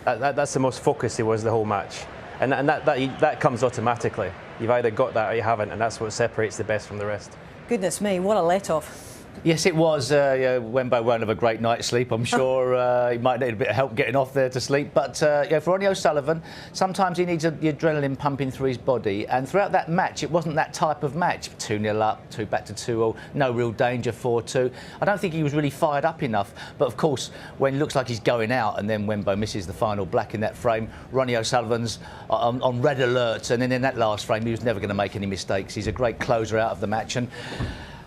That's the most focused he was the whole match, and that comes automatically. You've either got that or you haven't, and that's what separates the best from the rest. Goodness me, what a let-off. Yes, it was. Wenbo won't have a great night's sleep. I'm sure he might need a bit of help getting off there to sleep. But for Ronnie O'Sullivan, sometimes he needs the adrenaline pumping through his body. And throughout that match, it wasn't that type of match. 2-0 up, 2 back to 2-all, no real danger, 4-2. I don't think he was really fired up enough. But of course, when it looks like he's going out and then Wenbo misses the final black in that frame, Ronnie O'Sullivan's on red alert. And then in that last frame, he was never going to make any mistakes. He's a great closer out of the match. And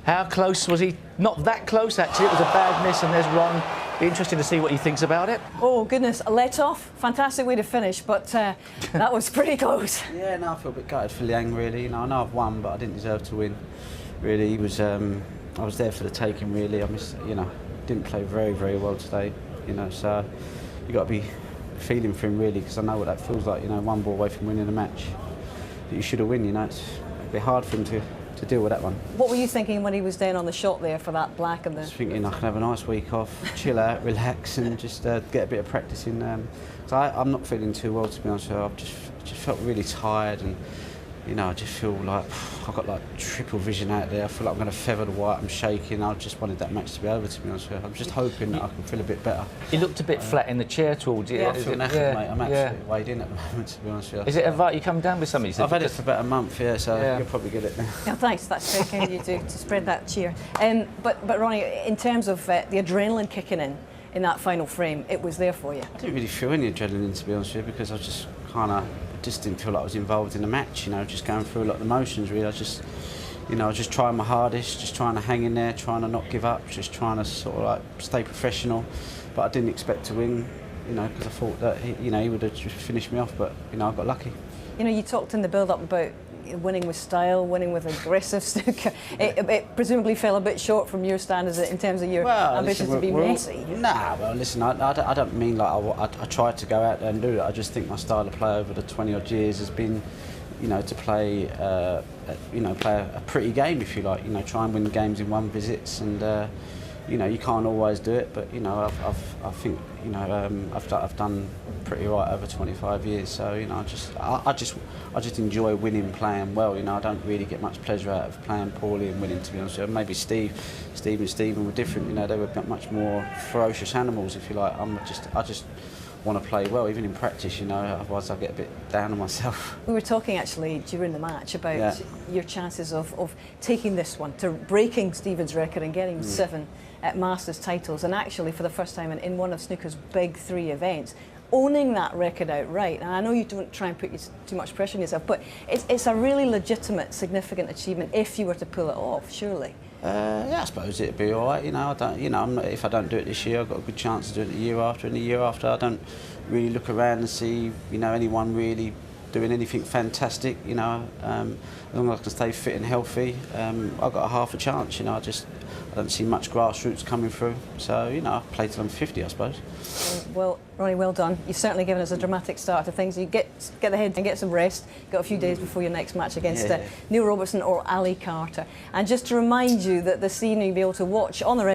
how close was he? Not that close, actually. It was a bad miss, and there's Ron. Be interesting to see what he thinks about it. Oh, goodness, a let-off. Fantastic way to finish, but that was pretty close. Yeah, no, I feel a bit gutted for Liang, really. You know, I know I've won, but I didn't deserve to win. Really, he was. I was there for the taking, really. Didn't play very, very well today. You know, so you got to be feeling for him, really, because I know what that feels like. You know, one ball away from winning a match that you should have won. You know, it's a bit hard for him to deal with that one. What were you thinking when he was down on the shot there for that black and the... I was thinking I can have a nice week off, chill out, relax, and just get a bit of practice in. So I'm not feeling too well, to be honest with you. I've just felt really tired, and you know, I just feel like I've got like triple vision out there. I feel like I'm going to feather the white. I'm shaking. I just wanted that match to be over, to be honest with you. I'm just hoping that I can feel a bit better. He looked a bit flat in the chair towards you. Yeah, I feel knackered, mate. I'm absolutely weighed in at the moment, to be honest with you. Is it a you come down with something? I've had it for about a month, so you'll probably get it now. Yeah, thanks. That's very kind of you to spread that cheer. But Ronnie, in terms of the adrenaline kicking in that final frame, it was there for you. I didn't really feel any adrenaline, to be honest with you, because I just didn't feel like I was involved in the match. You know, just going through a lot of emotions. Really, I was just trying my hardest, just trying to hang in there, trying to not give up, just trying to sort of like stay professional. But I didn't expect to win, you know, because I thought that he would have just finished me off. But you know, I got lucky. You know, you talked in the build-up about winning with style, winning with aggressive snooker. It presumably fell a bit short from your standards in terms of your ambitions to be messy. Nah, well, listen, I don't mean like I tried to go out there and do it. I just think my style of play over the 20-odd years has been, you know, to play, play a pretty game, if you like. You know, try and win games in one visits, and you know, you can't always do it, but you know, I think, you know, I've done pretty right over 25 years. So you know, I just enjoy winning, playing well. You know, I don't really get much pleasure out of playing poorly and winning, to be honest with you. Maybe Steve and Stephen were different. You know, they were much more ferocious animals, if you like. I just want to play well, even in practice, you know, otherwise I get a bit down on myself. We were talking actually during the match about your chances of taking this one, to breaking Stephen's record and getting 7 at Masters titles, and actually for the first time in one of snooker's big 3 events, owning that record outright. And I know you don't try and put too much pressure on yourself, but it's a really legitimate, significant achievement if you were to pull it off, surely. Yeah, I suppose it'd be all right. You know, if I don't do it this year, I've got a good chance to do it the year after, and the year after. I don't really look around and see, you know, anyone really doing anything fantastic. You know, as long as I can stay fit and healthy, I've got a half a chance. You know, I don't see much grassroots coming through. So you know, I've played till I'm 50, I suppose. Well, Ronnie, well done. You've certainly given us a dramatic start to things. You get the head and get some rest. You've got a few days before your next match against Neil Robertson or Ali Carter. And just to remind you that the scene you'll be able to watch on the